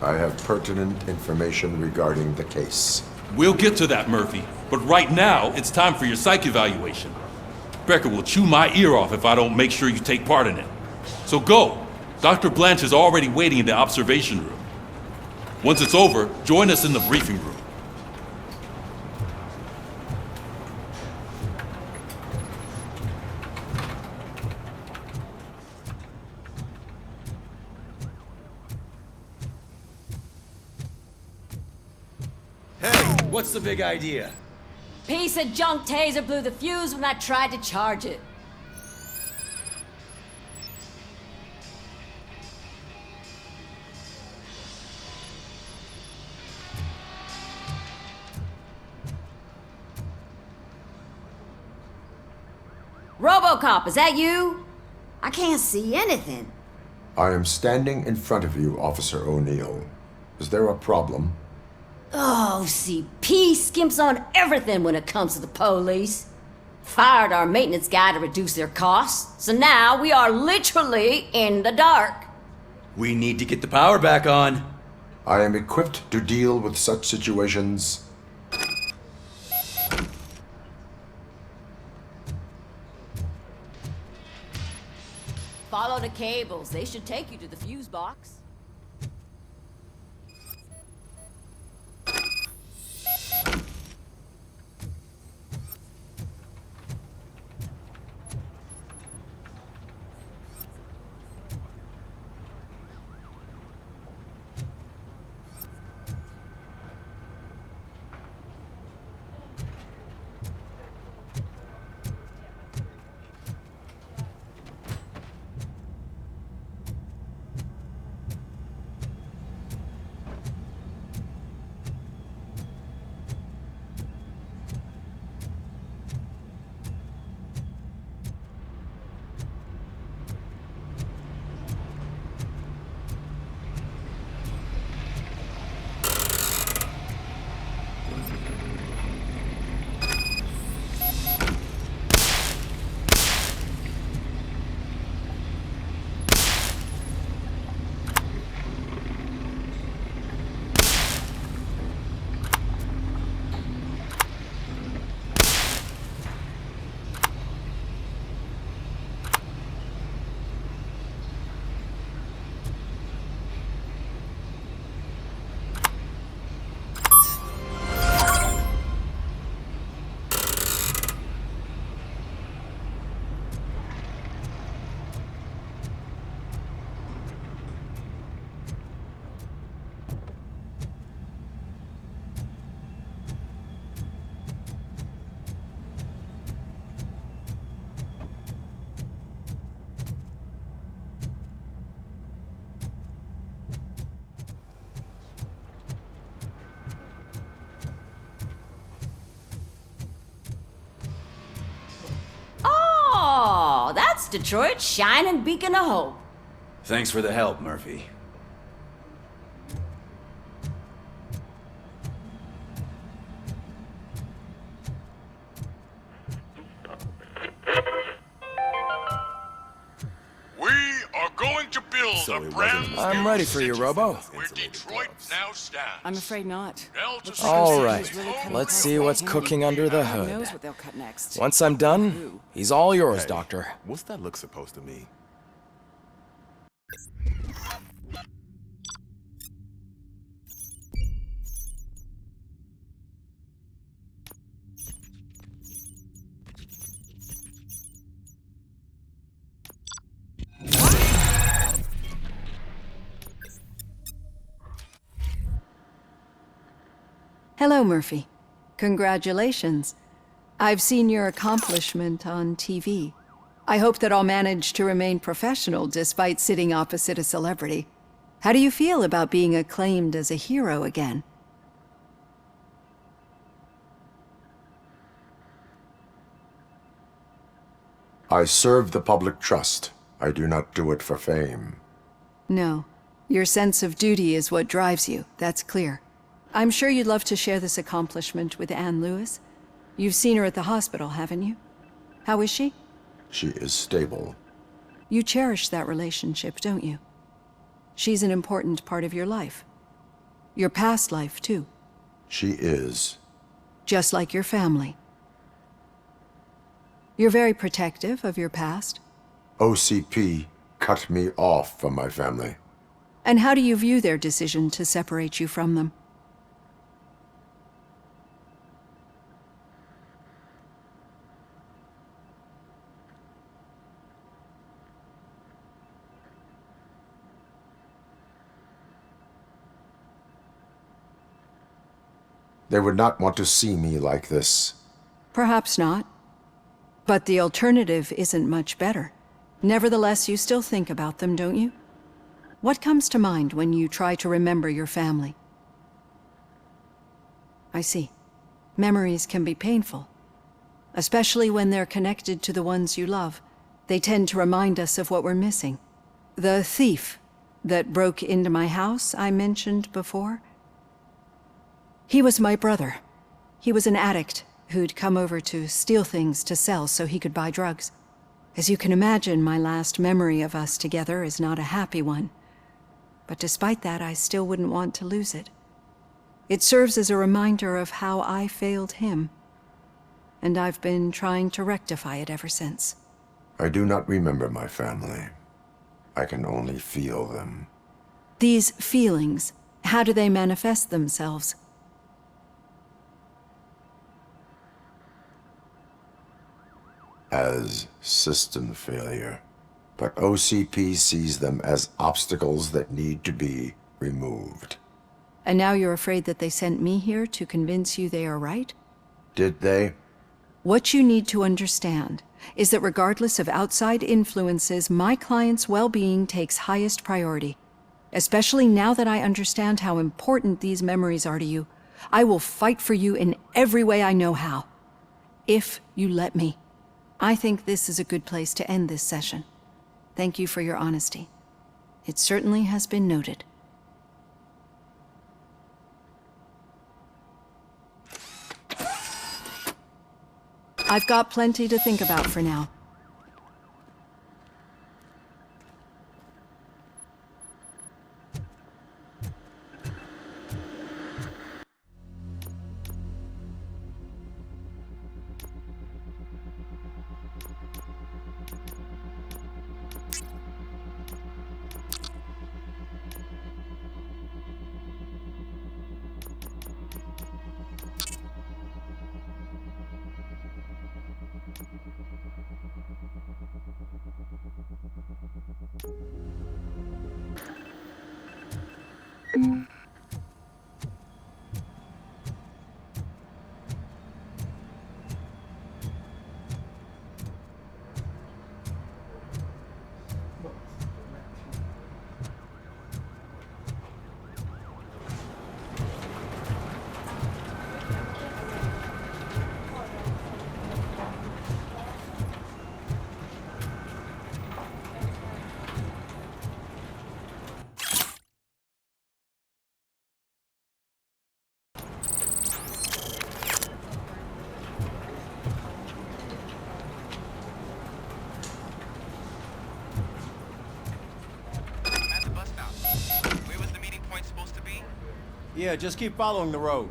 I have pertinent information regarding the case. We'll get to that, Murphy. But right now, it's time for your psych evaluation. Becker will chew my ear off if I don't make sure you take part in it. So go. Dr. Blanche is already waiting in the observation room. Once it's over, join us in the briefing room. Hey, what's the big idea? Piece of junk taser blew the fuse when I tried to charge it. Robocop, is that you? I can't see anything. I am standing in front of you, Officer O'Neill. Is there a problem? Oh, CP skimps on everything when it comes to the police. Fired our maintenance guy to reduce their costs, so now we are literally in the dark. We need to get the power back on. I am equipped to deal with such situations. Follow the cables. They should take you to the fuse box. Oh, that's Detroit's shining beacon of hope. Thanks for the help, Murphy. We are going to build a brand new I'm ready for you, city Robo. where Detroit now stands. I'm afraid not. Delta All City right, is home let's to see what's the cooking under the Who hood. knows what they'll cut next? Once I'm done, he's all yours, Doctor. What's that look supposed to mean? Hello, Murphy. Congratulations. I've seen your accomplishment on TV. I hope that I'll manage to remain professional despite sitting opposite a celebrity. How do you feel about being acclaimed as a hero again? I serve the public trust. I do not do it for fame. No. Your sense of duty is what drives you, that's clear. I'm sure you'd love to share this accomplishment with Anne Lewis. You've seen her at the hospital, haven't you? How is she? She is stable. You cherish that relationship, don't you? She's an important part of your life. Your past life, too. She is. Just like your family. You're very protective of your past. OCP cut me off from my family. And how do you view their decision to separate you from them? They would not want to see me like this. Perhaps not. But the alternative isn't much better. Nevertheless, you still think about them, don't you? What comes to mind when you try to remember your family? I see. Memories can be painful. Especially when they're connected to the ones you love. They tend to remind us of what we're missing. The thief that broke into my house I mentioned before? He was my brother. He was an addict who'd come over to steal things to sell so he could buy drugs. As you can imagine, my last memory of us together is not a happy one. But despite that, I still wouldn't want to lose it. It serves as a reminder of how I failed him. And I've been trying to rectify it ever since. I do not remember my family. I can only feel them. These feelings, how do they manifest themselves? As system failure. But OCP sees them as obstacles that need to be removed. And now you're afraid that they sent me here to convince you they are right? Did they? What you need to understand is that regardless of outside influences, my client's well-being takes highest priority. Especially now that I understand how important these memories are to you, I will fight for you in every way I know how. If you let me. I think this is a good place to end this session. Thank you for your honesty. It certainly has been noted. I've got plenty to think about for now. Yeah, just keep following the road.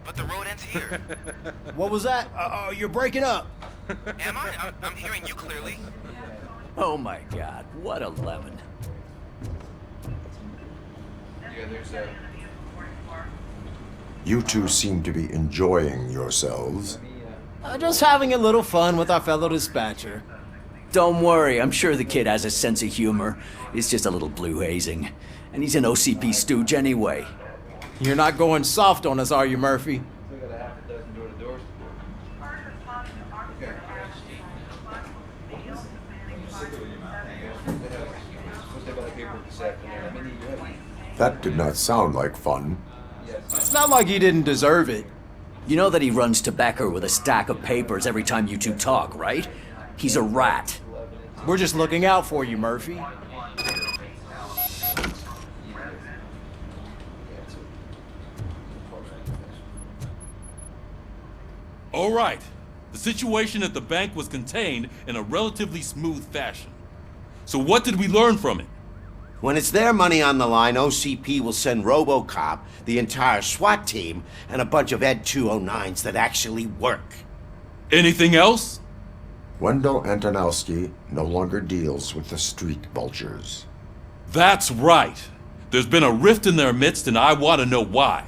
But the road ends here. What was that? You're breaking up. Am I? I'm hearing you clearly. Oh my god, what a lemon. You two seem to be enjoying yourselves. Just having a little fun with our fellow dispatcher. Don't worry, I'm sure the kid has a sense of humor. It's just a little blue hazing. And he's an OCP stooge anyway. You're not going soft on us, are you, Murphy? That did not sound like fun. It's not like he didn't deserve it. You know that he runs to Becker with a stack of papers every time you two talk, right? He's a rat. We're just looking out for you, Murphy. All right. The situation at the bank was contained in a relatively smooth fashion. So what did we learn from it? When it's their money on the line, OCP will send Robocop, the entire SWAT team, and a bunch of Ed 209s that actually work. Anything else? Wendell Antonowski no longer deals with the street vultures. That's right. There's been a rift in their midst, and I want to know why.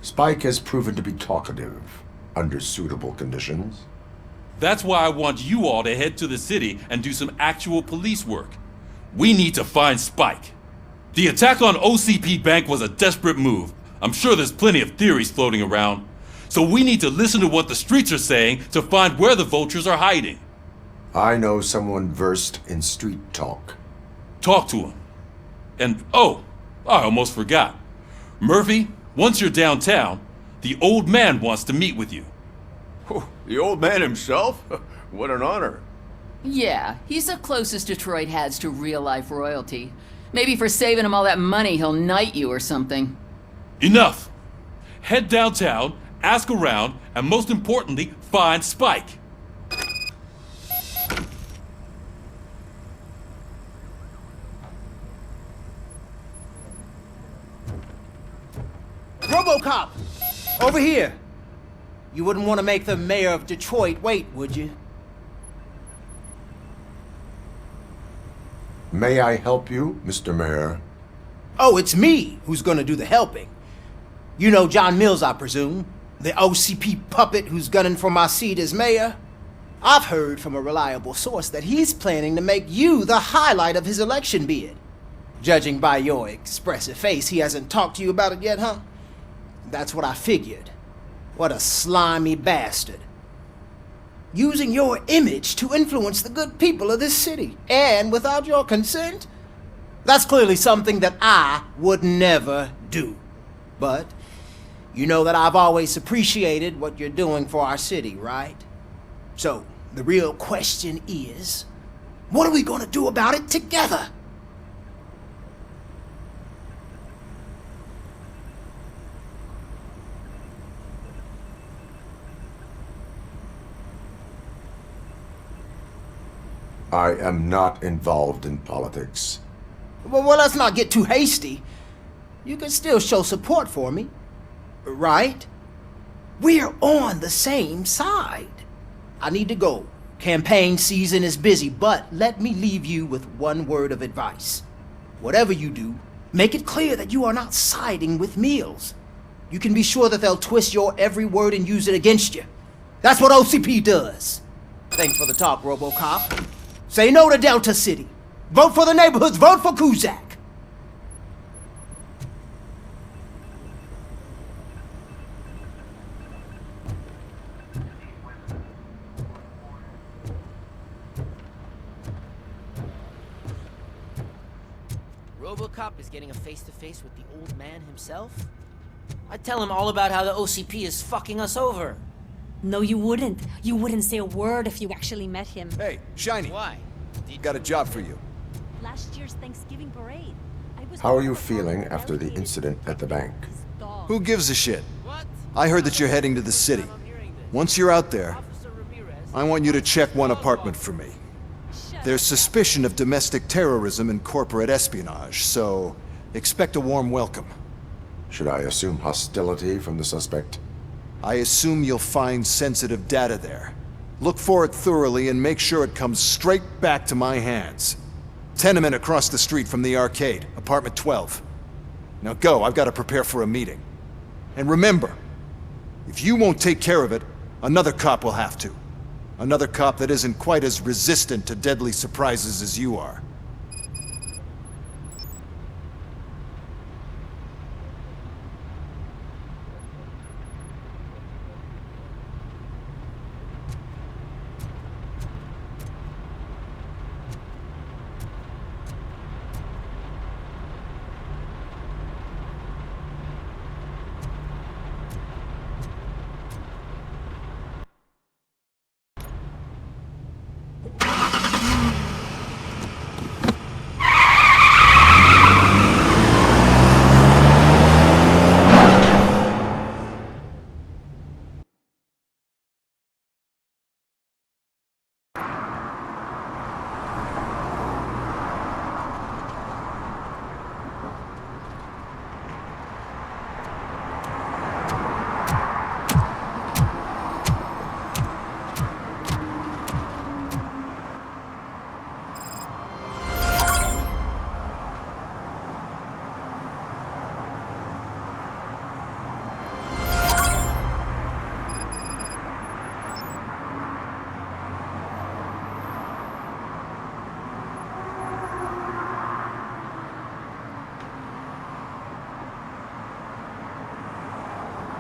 Spike has proven to be talkative under suitable conditions. That's why I want you all to head to the city and do some actual police work. We need to find Spike. The attack on OCP Bank was a desperate move. I'm sure there's plenty of theories floating around. So we need to listen to what the streets are saying to find where the vultures are hiding. I know someone versed in street talk. Talk to him. And, oh, I almost forgot. Murphy, once you're downtown, the old man wants to meet with you. Oh, the old man himself? What an honor. Yeah, he's the closest Detroit has to real-life royalty. Maybe for saving him all that money, he'll knight you or something. Enough! Head downtown, ask around, and most importantly, find Spike. Robocop! Over here! You wouldn't want to make the mayor of Detroit wait, would you? May I help you, Mr. Mayor? Oh, it's me who's gonna do the helping. You know John Mills, I presume? The OCP puppet who's gunning for my seat as mayor? I've heard from a reliable source that he's planning to make you the highlight of his election bid. Judging by your expressive face, he hasn't talked to you about it yet, huh? That's what I figured. What a slimy bastard. Using your image to influence the good people of this city, and without your consent? That's clearly something that I would never do. But you know that I've always appreciated what you're doing for our city, right? So, the real question is, what are we gonna do about it together? I am not involved in politics. Well, let's not get too hasty. You can still show support for me, right? We're on the same side. I need to go. Campaign season is busy, but let me leave you with one word of advice. Whatever you do, make it clear that you are not siding with Mills. You can be sure that they'll twist your every word and use it against you. That's what OCP does. Thanks for the talk, Robocop. Say no to Delta City. Vote for the neighborhoods. Vote for Kuzak. Robocop is getting a face-to-face with the old man himself? I'd tell him all about how the OCP is fucking us over. No, you wouldn't. You wouldn't say a word if you actually met him. Hey, Shiny. Why? Got a job for you. Last year's Thanksgiving parade. How are you feeling after the incident at the bank? Who gives a shit? I heard that you're heading to the city. Once you're out there, I want you to check one apartment for me. There's suspicion of domestic terrorism and corporate espionage, so expect a warm welcome. Should I assume hostility from the suspect? I assume you'll find sensitive data there. Look for it thoroughly and make sure it comes straight back to my hands. Tenement across the street from the arcade, apartment 12. Now go, I've got to prepare for a meeting. And remember, if you won't take care of it, another cop will have to. Another cop that isn't quite as resistant to deadly surprises as you are.